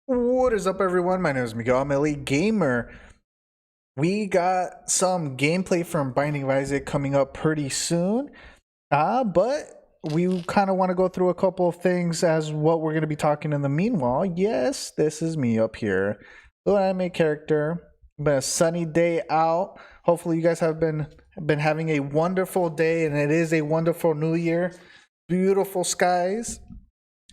What is up, everyone? My name is Miguel. I'm Elite Gamer. We got some gameplay from Binding of Isaac coming up pretty soon, but we kind of want to go through a couple of things as what we're going to be talking in the meanwhile. Yes, this is me up here, little anime character. Been a sunny day out. Hopefully, you guys have been having a wonderful day, and it is a wonderful new year. Beautiful skies.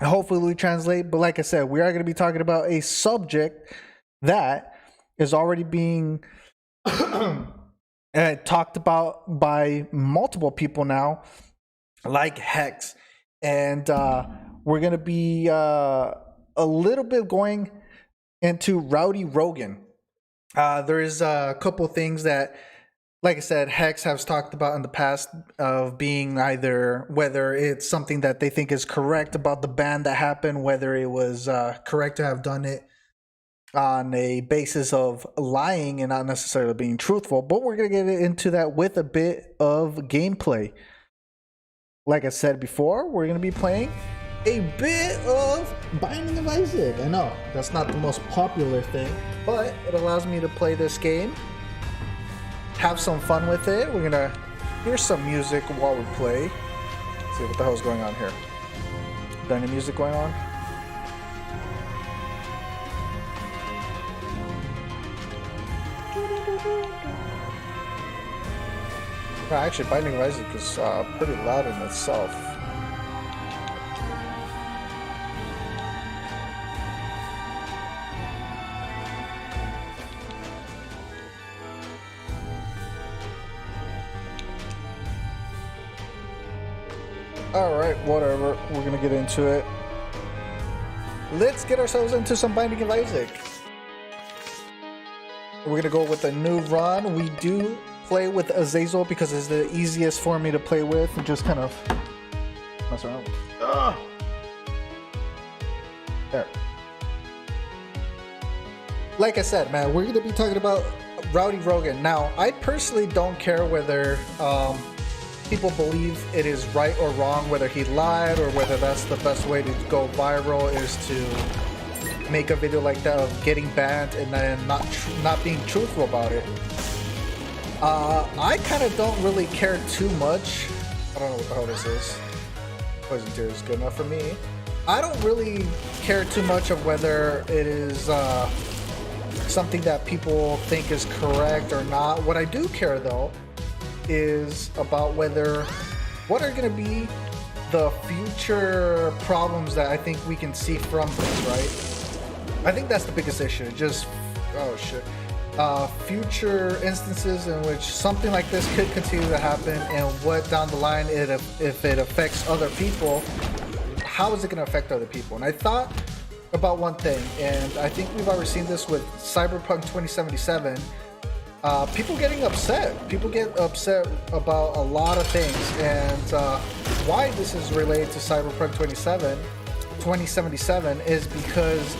Hopefully we translate, but like I said, we are going to be talking about a subject that is already being talked about by multiple people now, like Hex. And we're going to be a little bit going into Rowdy Rogan. There is a couple things that, like I said, Hex has talked about in the past of being either whether it's something that they think is correct about the ban that happened, whether it was correct to have done it on a basis of lying and not necessarily being truthful. But we're going to get into that with a bit of gameplay. Like I said before, we're going to be playing a bit of Binding of Isaac. I know that's not the most popular thing, but it allows me to play this game, have some fun with it. We're gonna hear some music while we play. Let's see what the hell's going on here. Is there any music going on? Actually, Binding of Isaac is pretty loud in itself. Alright, whatever. We're gonna get into it. Let's get ourselves into some Binding of Isaac. We're gonna go with a new run. We do play with Azazel because it's the easiest for me to play with and just kind of mess around with. There. Like I said, man, we're gonna be talking about Rowdy Rogan. Now, I personally don't care whether people believe it is right or wrong, whether he lied or whether that's the best way to go viral is to make a video like that of getting banned and then not being truthful about it. I kind of don't really care too much. I don't know what the hell this is. Poison tear is good enough for me. I don't really care too much of whether it is something that people think is correct or not. What I do care though is about what are going to be the future problems that I think we can see from this, right? I think that's the biggest issue. Just, oh shit. Future instances in which something like this could continue to happen, and what down the line, if it affects other people, how is it going to affect other people? And I thought about one thing, and I think we've already seen this with Cyberpunk 2077. People getting upset. People get upset about a lot of things, and why this is related to Cyberpunk 2077 is because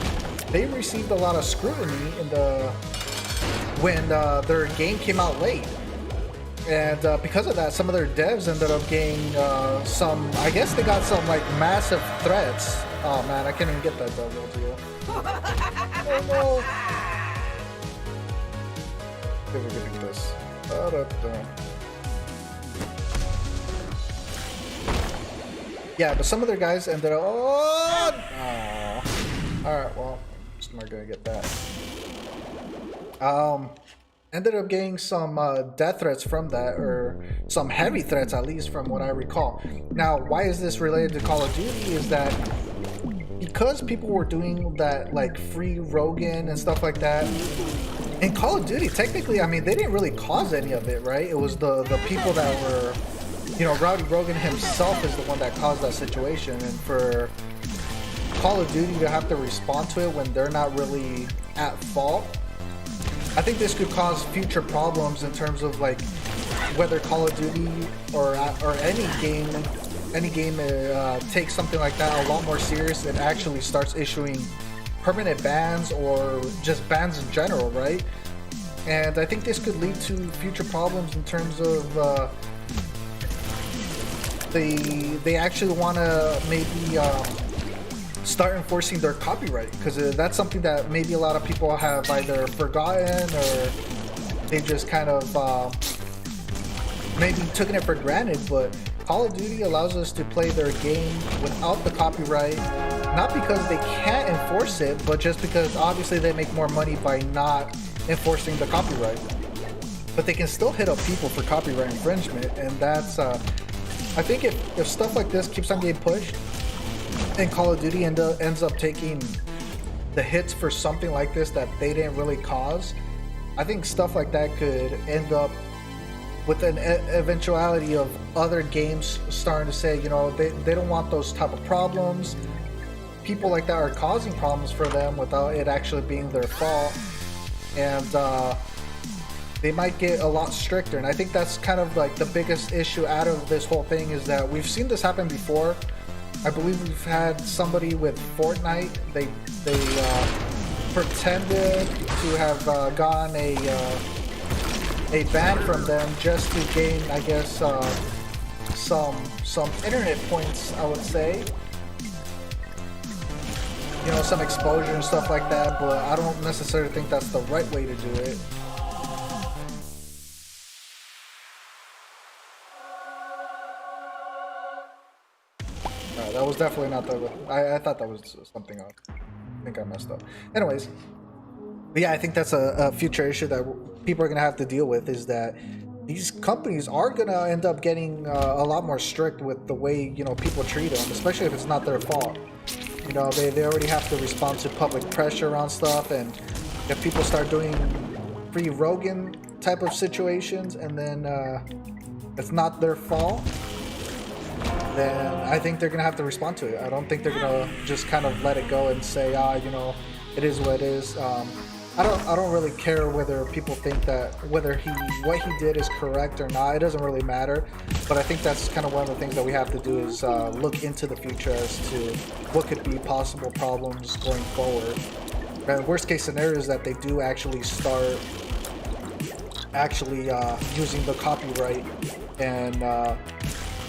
they received a lot of scrutiny when their game came out late, and because of that, some of their devs ended up getting I guess they got some like massive threats. Oh man, I can't even get that double deal. Oh no. We're getting this. Yeah, but some of their guys ended up. Alright, well, I'm just not gonna get that. Ended up getting some death threats from that, or some heavy threats at least, from what I recall. Now, why is this related to Call of Duty? Is that because people were doing that, like free Rogan and stuff like that. In Call of Duty, technically, I mean, they didn't really cause any of it, right? It was the people that were, you know, Rowdy Rogan himself is the one that caused that situation. And for Call of Duty to have to respond to it when they're not really at fault, I think this could cause future problems in terms of like whether Call of Duty or any game takes something like that a lot more serious and actually starts issuing permanent bans or just bans in general, right? And I think this could lead to future problems in terms of they actually want to maybe start enforcing their copyright, because that's something that maybe a lot of people have either forgotten or they just kind of maybe taken it for granted. But Call of Duty allows us to play their game without the copyright, not because they can't enforce it, but just because obviously they make more money by not enforcing the copyright. But they can still hit up people for copyright infringement, and that's I think if stuff like this keeps on getting pushed and Call of Duty ends up taking the hits for something like this that they didn't really cause, I think stuff like that could end up with an eventuality of other games starting to say, you know, they don't want those type of problems. People like that are causing problems for them without it actually being their fault, and they might get a lot stricter. And I think that's kind of like the biggest issue out of this whole thing, is that we've seen this happen before. I believe we've had somebody with Fortnite, they pretended to have gotten a ban from them just to gain, I guess, some internet points, I would say. You know, some exposure and stuff like that, but I don't necessarily think that's the right way to do it. That was definitely not the... I thought that was something else. I think I messed up. Anyways, but yeah, I think that's a future issue that people are going to have to deal with, is that these companies are going to end up getting a lot more strict with the way, you know, people treat them, especially if it's not their fault. You know, they already have to respond to public pressure around stuff, and if people start doing free Rogan type of situations and then it's not their fault, then I think they're gonna have to respond to it. I don't think they're gonna just kind of let it go and say, you know, it is what it is. I don't really care whether people think that what he did is correct or not. It doesn't really matter. But I think that's kind of one of the things that we have to do, is look into the future as to what could be possible problems going forward. And the worst case scenario is that they do actually start using the copyright, and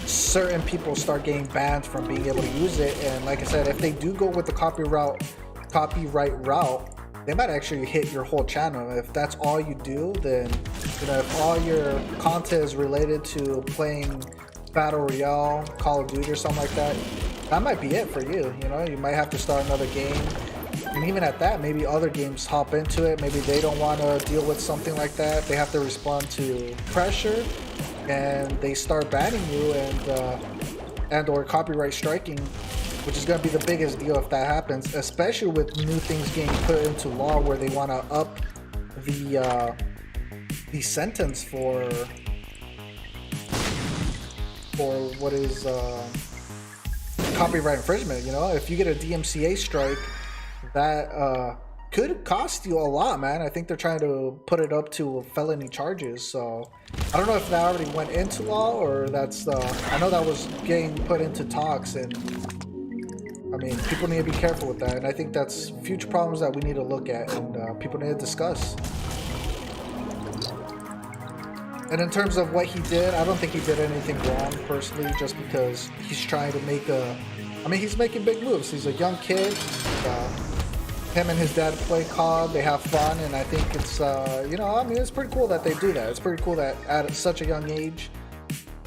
certain people start getting banned from being able to use it. And like I said, if they do go with the copyright route, they might actually hit your whole channel. If that's all you do, then, you know, if all your content is related to playing Battle Royale, Call of Duty or something like that, that might be it for you. You know, you might have to start another game. And even at that, maybe other games hop into it. Maybe they don't want to deal with something like that. They have to respond to pressure, and they start banning you and or copyright striking, which is going to be the biggest deal if that happens, especially with new things getting put into law where they want to up the sentence for what is copyright infringement. You know, if you get a DMCA strike, that could cost you a lot, man. I think they're trying to put it up to felony charges, so I don't know if that already went into law, or that's I know that was getting put into talks, and I mean, people need to be careful with that, and I think that's future problems that we need to look at, and people need to discuss. And in terms of what he did, I don't think he did anything wrong, personally, just because he's trying to make he's making big moves. He's a young kid. Him and his dad play COD, they have fun, and I think it's, you know, I mean, it's pretty cool that they do that. It's pretty cool that at such a young age,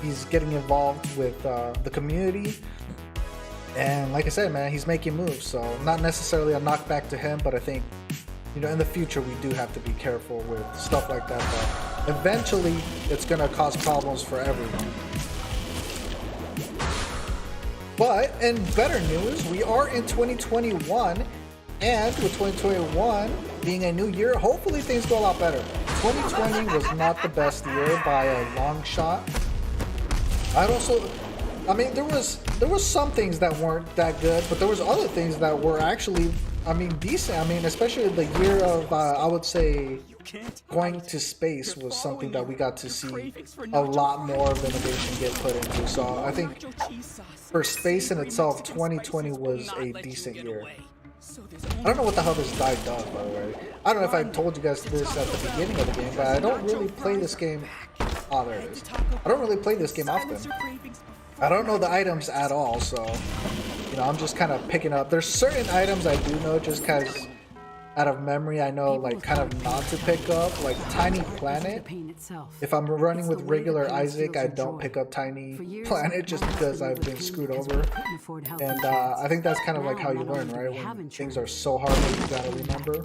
he's getting involved with the community. And like I said, man, he's making moves, so not necessarily a knockback to him, but I think, you know, in the future, we do have to be careful with stuff like that, but eventually, it's going to cause problems for everyone. But in better news, we are in 2021, and with 2021 being a new year, hopefully things go a lot better. 2020 was not the best year by a long shot. I mean, there was some things that weren't that good, but there was other things that were actually, I mean, decent. I mean, especially the year of, I would say, going to space was something that we got to see a lot more of innovation get put into. So I think for space in itself, 2020 was a decent year. I don't know what the hell this die does, by the way. I don't know if I told you guys this at the beginning of the game, but I don't really play this game. Oh, there it is. I don't really play this game often. I don't know the items at all, so, you you know, I'm just kind of picking up. There's certain items I do know just because out of memory I know like kind of not to pick up, like Tiny Planet. If I'm running with regular Isaac, I don't pick up Tiny Planet just because I've been screwed over. And I think that's kind of like how you learn, right? When things are so hard that you gotta remember.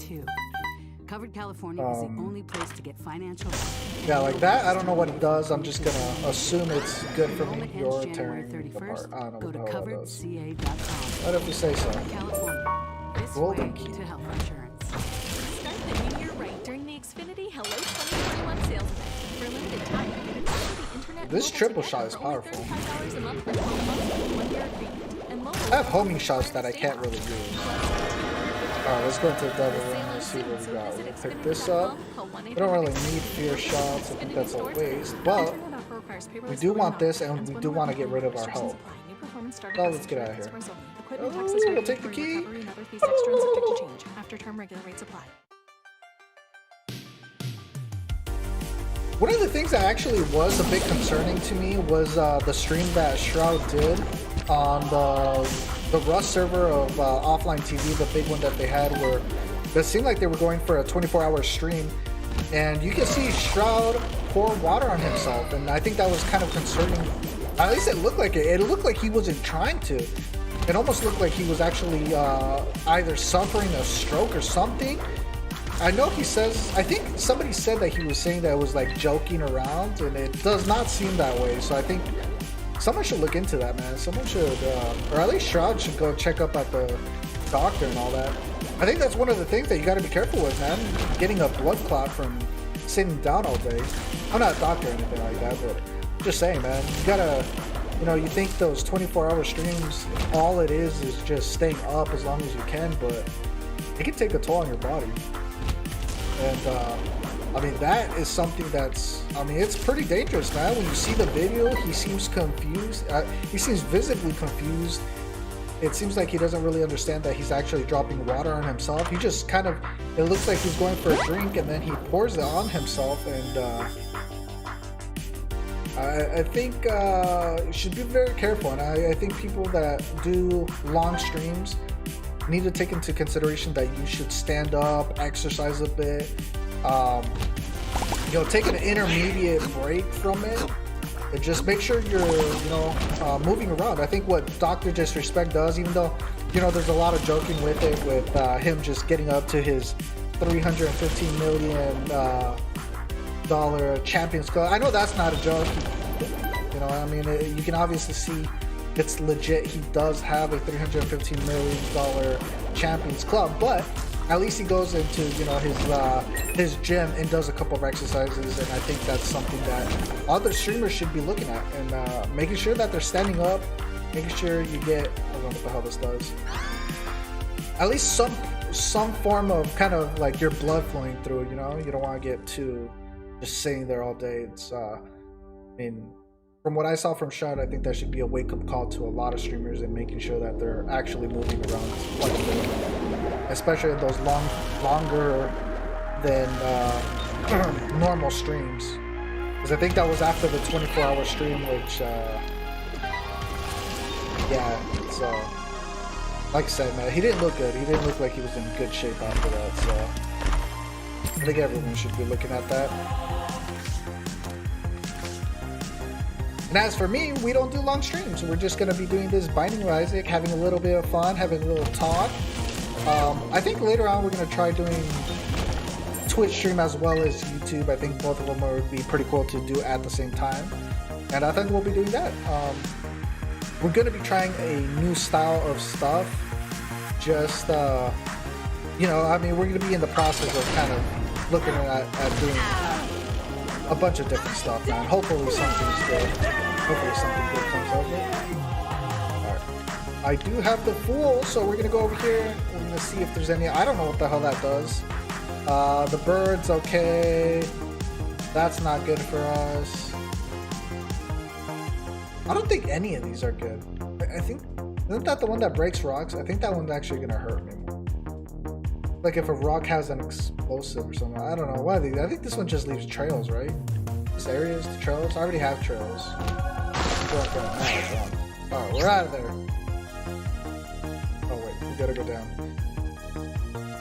Covered California is the only place to get financial help. Yeah, like that, I don't know what it does. I'm just gonna assume it's good for me. You're tearing apart. I don't know what the hell that does. What if you say so? Golden key. To health insurance. Start the new year right during the Xfinity Hello 2021 sales event. For a limited time, you can follow the internet. This triple shot is powerful. $35 a month with 12 months with 1-year agreement. And mobile I have homing shots that I can't really use. Alright, let's go into the double ring and see what we got. We'll pick this up. We don't really need fear shots. I think that's a waste. But we do want this, and we do want to get rid of our health. Oh, let's get out of here. Oh, we'll take the key. Oh. After term regular rates apply. One of the things that actually was a bit concerning to me was the stream that Shroud did on the Rust server of Offline TV, the big one that they had, where it seemed like they were going for a 24-hour stream, and you can see Shroud pour water on himself, and I think that was kind of concerning. At least it looked like it. It looked like he wasn't trying to. It almost looked like he was actually either suffering a stroke or something. I know he says, I think somebody said that he was saying that it was like joking around, and it does not seem that way. So I think someone should look into that, man. Someone should, or at least Shroud should go check up at the doctor and all that. I think that's one of the things that you got to be careful with, man. Getting a blood clot from sitting down all day. I'm not a doctor or anything like that, but just saying, man. You gotta, you know, you think those 24-hour streams, all it is just staying up as long as you can, but it can take a toll on your body. And I mean, that is something that's, I mean, it's pretty dangerous, man. When you see the video, he seems confused. He seems visibly confused. It seems like he doesn't really understand that he's actually dropping water on himself. He just kind of, it looks like he's going for a drink, and then he pours it on himself. And I think you should be very careful. And I think people that do long streams need to take into consideration that you should stand up, exercise a bit, you know, take an intermediate break from it, and just make sure you're, you know, moving around. I think what Dr. Disrespect does, even though, you know, there's a lot of joking with it, with him just getting up to his $315 million dollar Champions Club. I know that's not a joke. You know, I mean, you can obviously see it's legit. He does have a $315 million Champions Club, but at least he goes into, you know, his gym and does a couple of exercises, and I think that's something that other streamers should be looking at, and making sure that they're standing up, making sure you get, I don't know what the hell this does, at least some form of kind of like your blood flowing through, you know. You don't want to get too just sitting there all day. It's I mean, from what I saw from Shroud, I think that should be a wake-up call to a lot of streamers and making sure that they're actually moving around quite a bit, especially in those longer than normal streams. Because I think that was after the 24-hour stream, which, yeah, so, like I said, man, he didn't look good. He didn't look like he was in good shape after that, so I think everyone should be looking at that. And as for me, we don't do long streams. We're just going to be doing this Binding with Isaac, having a little bit of fun, having a little talk. I think later on we're going to try doing Twitch stream as well as YouTube. I think both of them would be pretty cool to do at the same time. And I think we'll be doing that. We're going to be trying a new style of stuff. Just, you know, I mean, we're going to be in the process of kind of looking at doing a bunch of different stuff, man. Hopefully something's good. Hopefully something good comes of it. Alright. I do have the Fool, so we're gonna go over here. We're gonna see if there's any. I don't know what the hell that does. The bird's okay. That's not good for us. I don't think any of these are good. I think, isn't that the one that breaks rocks? I think that one's actually gonna hurt me more. Like if a rock has an explosive or something. I don't know. What are these? I think this one just leaves trails, right? This area is the trails. I already have trails. Alright, we're out of there. gotta go down.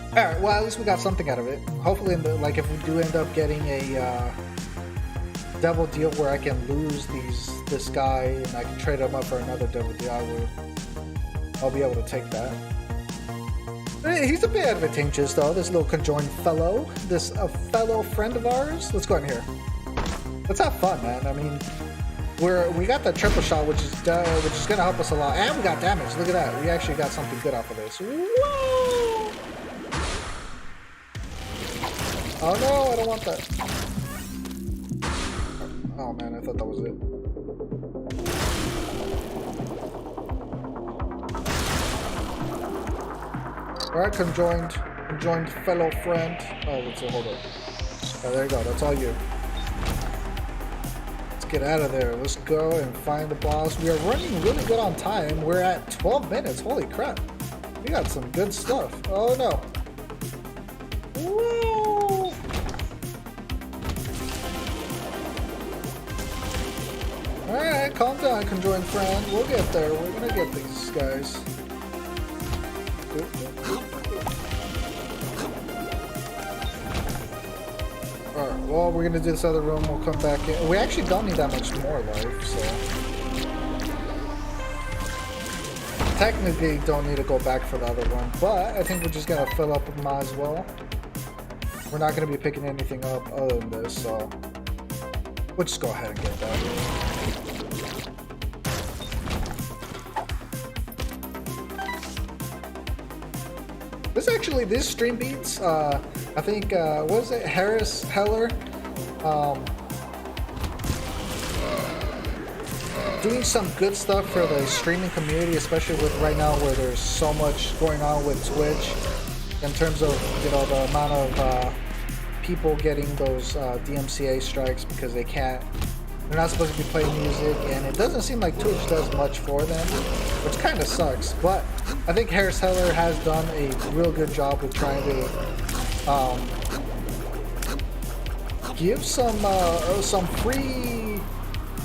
Alright, well, at least we got something out of it. Hopefully, like, if we do end up getting a devil deal where I can lose this guy and I can trade him up for another devil deal, I'll be able to take that. He's a bit advantageous, though, this little conjoined fellow. This fellow friend of ours. Let's go in here. Let's have fun, man. I mean, we got the triple shot, which is gonna help us a lot, and we got damage. Look at that. We actually got something good off of this. Whoa! Oh no, I don't want that. Oh man, I thought that was it. Alright, conjoined fellow friend. Oh, let's hold up. Oh, there you go. That's all you. Let's get out of there. Let's go and find the boss. We are running really good on time. We're at 12 minutes. Holy crap. We got some good stuff. Oh no. Woo! Alright, calm down, conjoined friend. We'll get there. We're gonna get these guys. Alright, well, we're gonna do this other room. We'll come back in. We actually don't need that much more life, so. Technically, don't need to go back for the other one, but I think we're just gonna fill up with might as well. We're not gonna be picking anything up other than this, so. We'll just go ahead and get that. This stream beats, I think, what was it, Harris Heller, doing some good stuff for the streaming community, especially with right now where there's so much going on with Twitch in terms of, you know, the amount of people getting those DMCA strikes because they're not supposed to be playing music, and it doesn't seem like Twitch does much for them, which kind of sucks. But I think Harris Heller has done a real good job with trying to give some free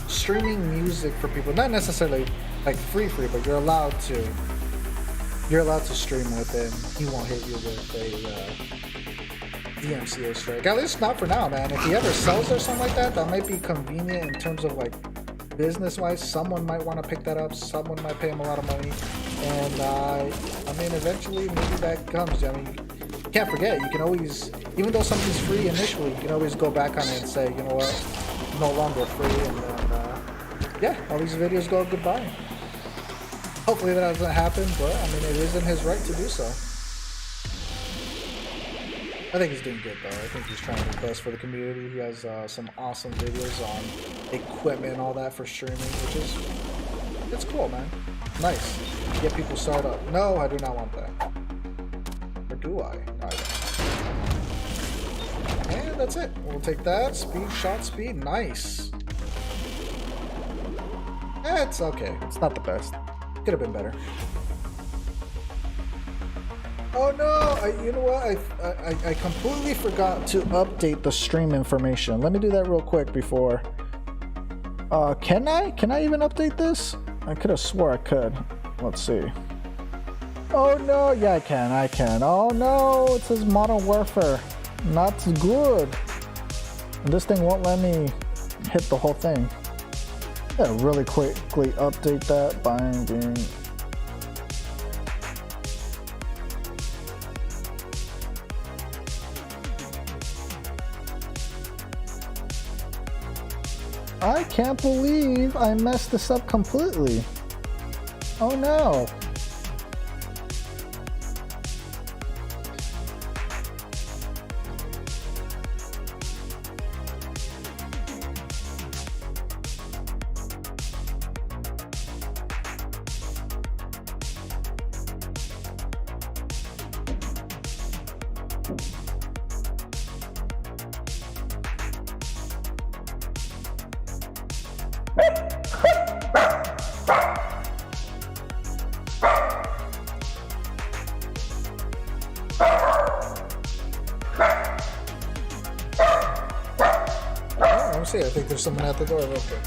streaming music for people. Not necessarily like free, but you're allowed to stream with it. He won't hit you with a DMCA strike. At least not for now, man. If he ever sells or something like that, that might be convenient in terms of like business-wise. Someone might want to pick that up. Someone might pay him a lot of money, and I mean, eventually maybe that comes. I mean, you can't forget. You can always, even though something's free initially, you can always go back on it and say, you know what, it's no longer free, and then yeah, all these videos go goodbye. Hopefully that doesn't happen, but I mean, it is in his right to do so. I think he's doing good though. I think he's trying his best for the community. He has some awesome videos on equipment and all that for streaming, which is, it's cool, man. Nice. Get people started up. No, I do not want that. Or do I? No, I don't. And that's it. We'll take that. Speed, shot speed. Nice. It's okay. It's not the best. Could have been better. Oh no! You know what? I completely forgot to update the stream information. Let me do that real quick before. Can I even update this? I could have swore I could. Let's see. Oh no! Yeah, I can. Oh no! It says Modern Warfare. Not good. And this thing won't let me hit the whole thing. Yeah, really quickly update that. Binding. I can't believe I messed this up completely. Oh no. I think there's someone at the door. Okay.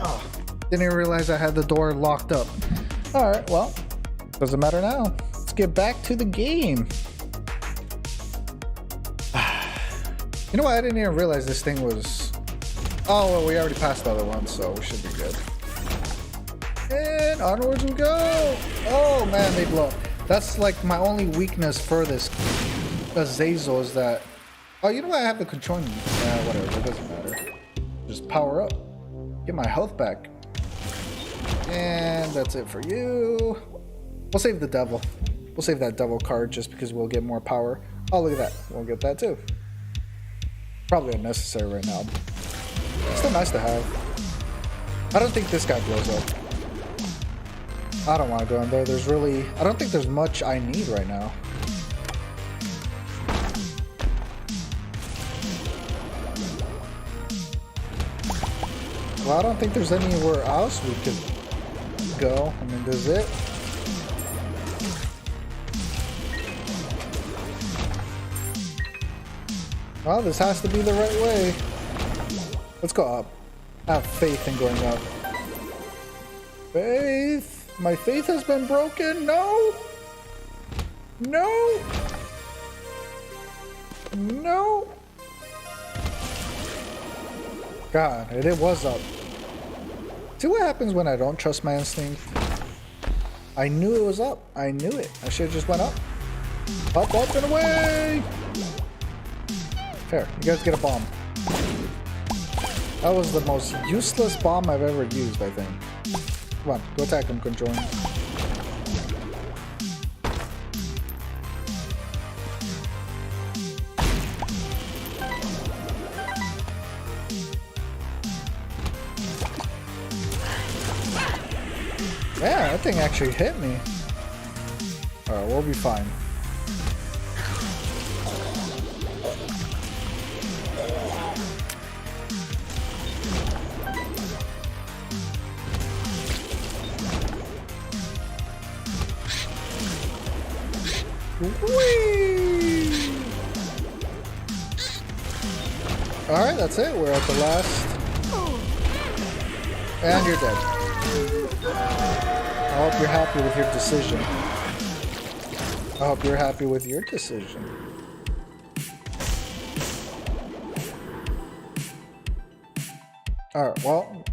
Oh, didn't even realize I had the door locked up. Alright, well, doesn't matter now. Let's get back to the game. You know what? I didn't even realize this thing was... Oh, well, we already passed the other one, so we should be good. And onwards we go! Oh, man, they blow. That's like my only weakness for this Azazel is that... Oh, you know what? I have the control. Yeah, whatever. It doesn't matter. Just power up. Get my health back. And that's it for you. We'll save the devil. We'll save that devil card just because we'll get more power. Oh, look at that. We'll get that too. Probably unnecessary right now. Still nice to have. I don't think this guy blows up. I don't want to go in there. There's really... I don't think there's much I need right now. Well, I don't think there's anywhere else we could go. I mean, this is it. Well, this has to be the right way. Let's go up. I have faith in going up. Faith! My faith has been broken! No! No! No! God, it was up. See what happens when I don't trust my instinct? I knew it was up. I knew it. I should have just went up. Up, up, and away! Fair. You guys get a bomb. That was the most useless bomb I've ever used, I think. Come on, go attack him, Conjoin. Yeah, that thing actually hit me. Alright, we'll be fine. Whee! Alright, that's it. We're at the last. And you're dead. I hope you're happy with your decision. I hope you're happy with your decision. Alright, well,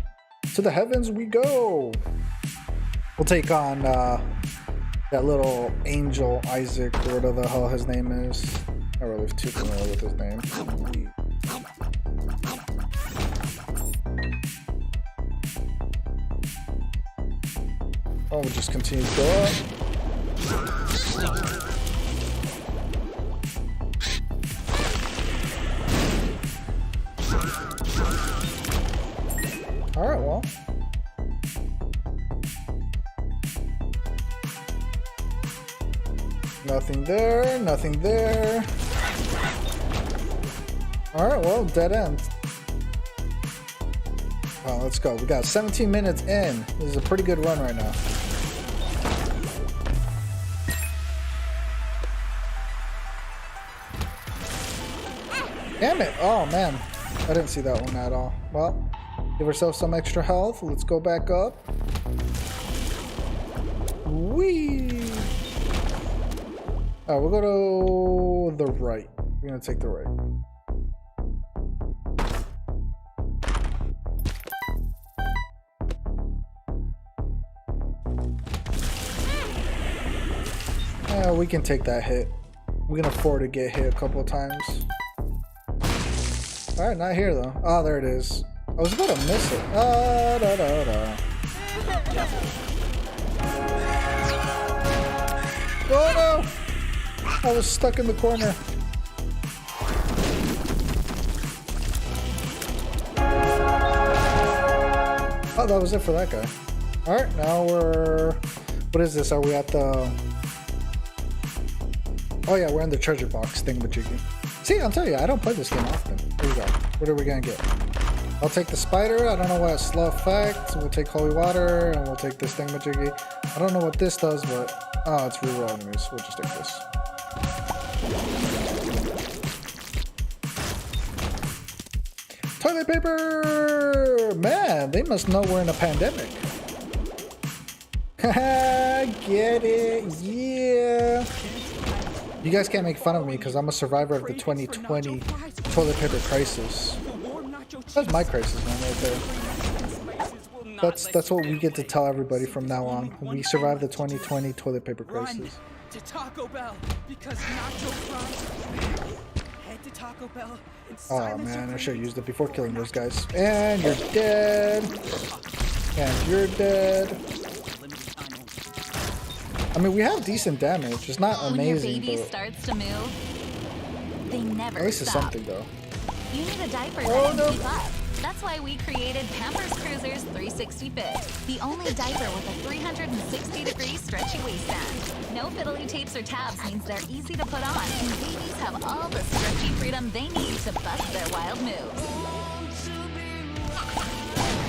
to the heavens we go. We'll take on that little angel Isaac, or whatever the hell his name is. I'm not really too familiar with his name. Oh, we'll just continue to go up. Alright, well. Nothing there, nothing there. Alright, well, dead end. Well, let's go. We got 17 minutes in. This is a pretty good run right now. Damn it! Oh, man. I didn't see that one at all. Well, give ourselves some extra health. Let's go back up. Whee! Alright, we'll go to the right. We're gonna take the right. Yeah, we can take that hit. We can afford to get hit a couple of times. Alright, not here though. Oh, there it is. I was about to miss it. Da, da, da. Oh no! I was stuck in the corner. Oh, that was it for that guy. Alright, now we're... What is this? Are we at the... Oh yeah, we're in the treasure box thingamajiggy. See, I'll tell you, I don't play this game often. Here we go. What are we gonna get? I'll take the spider. I don't know what slow effect. We'll take holy water, and we'll take this thingamajiggy. I don't know what this does, but... Oh, it's reroll enemies. We'll just take this. Toilet paper! Man, they must know we're in a pandemic. Haha, get it? Yeah. You guys can't make fun of me because I'm a survivor of the 2020 toilet paper crisis. That's my crisis, man, right there. That's what we get to tell everybody from now on. We survived the 2020 toilet paper crisis. To Taco Bell because nacho fries. Head to Taco Bell and Oh man, I should have used it before killing those guys. And you're dead. And you're dead. I mean, we have decent damage. It's not amazing, When your baby but starts to move, they never at least it's stop. something though. You need a diaper Oh, that no. can keep up. That's why we created Pampers Cruisers 360 Fit, the only diaper with a 360-degree stretchy waistband. No fiddly tapes or tabs means they're easy to put on, and babies have all the stretchy freedom they need to bust their wild moves.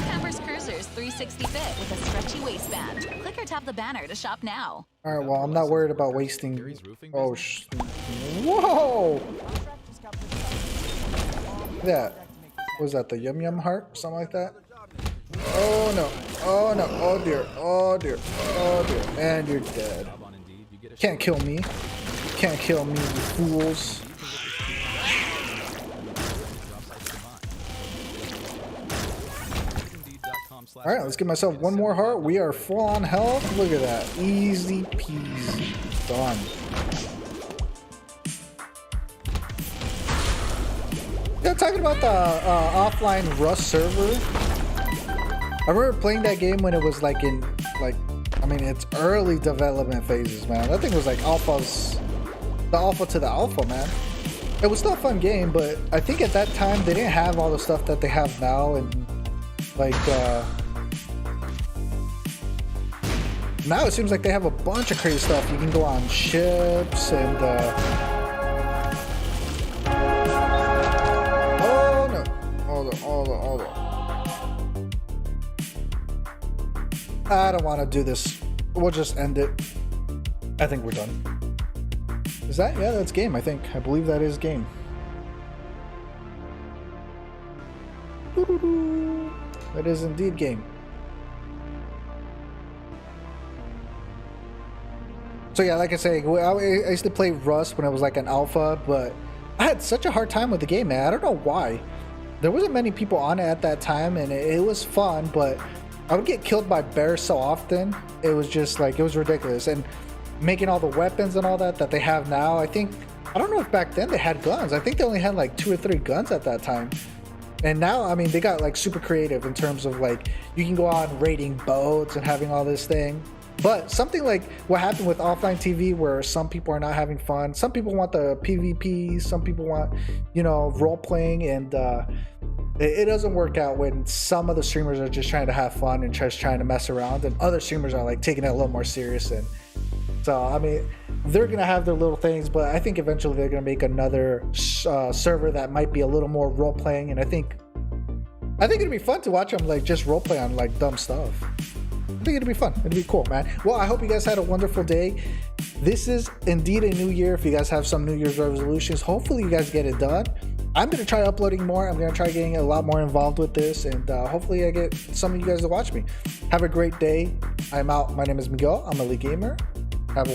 Pampers Cruisers 360 Fit with a stretchy waistband. Click or tap the banner to shop now. All right, well, I'm not worried about wasting. Oh, whoa! Yeah. What was that, the Yum Yum Heart? Something like that? Oh no. Oh no. Oh dear. Oh dear. Oh dear. And you're dead. Can't kill me. Can't kill me, you fools. Alright, let's give myself one more heart. We are full on health. Look at that. Easy peasy. Done. Yeah, talking about the offline Rust server. I remember playing that game when it was like in I mean, it's early development phases, man. That thing was like the alpha to the alpha, man. It was still a fun game, but I think at that time they didn't have all the stuff that they have now, and like now it seems like they have a bunch of crazy stuff. You can go on ships and Hold on. I don't want to do this. We'll just end it. I think we're done. Is that? Yeah, that's game, I think. I believe that is game. That is indeed game. So yeah, like I say, I used to play Rust when it was like an alpha, but I had such a hard time with the game, man. I don't know why. There wasn't many people on it at that time, and it was fun, but I would get killed by bears so often. It was just like, it was ridiculous. And making all the weapons and all that they have now, I don't know if back then they had guns. I think they only had like 2 or 3 guns at that time. And now, I mean, they got like super creative in terms of like, you can go on raiding boats and having all this thing. But something like what happened with offline TV, where some people are not having fun, some people want the PvP, some people want, role playing, and it doesn't work out when some of the streamers are just trying to have fun and just trying to mess around, and other streamers are like taking it a little more serious. And so, I mean, they're gonna have their little things, but I think eventually they're gonna make another server that might be a little more role playing, and I think it'd be fun to watch them like just role play on like dumb stuff. I think it'd be fun. It'd be cool, man. Well, I hope you guys had a wonderful day. This is indeed a new year. If you guys have some New Year's resolutions, hopefully you guys get it done. I'm going to try uploading more. I'm going to try getting a lot more involved with this, and hopefully I get some of you guys to watch me. Have a great day. I'm out. My name is Miguel. I'm a Elite Gamer. Have a wonderful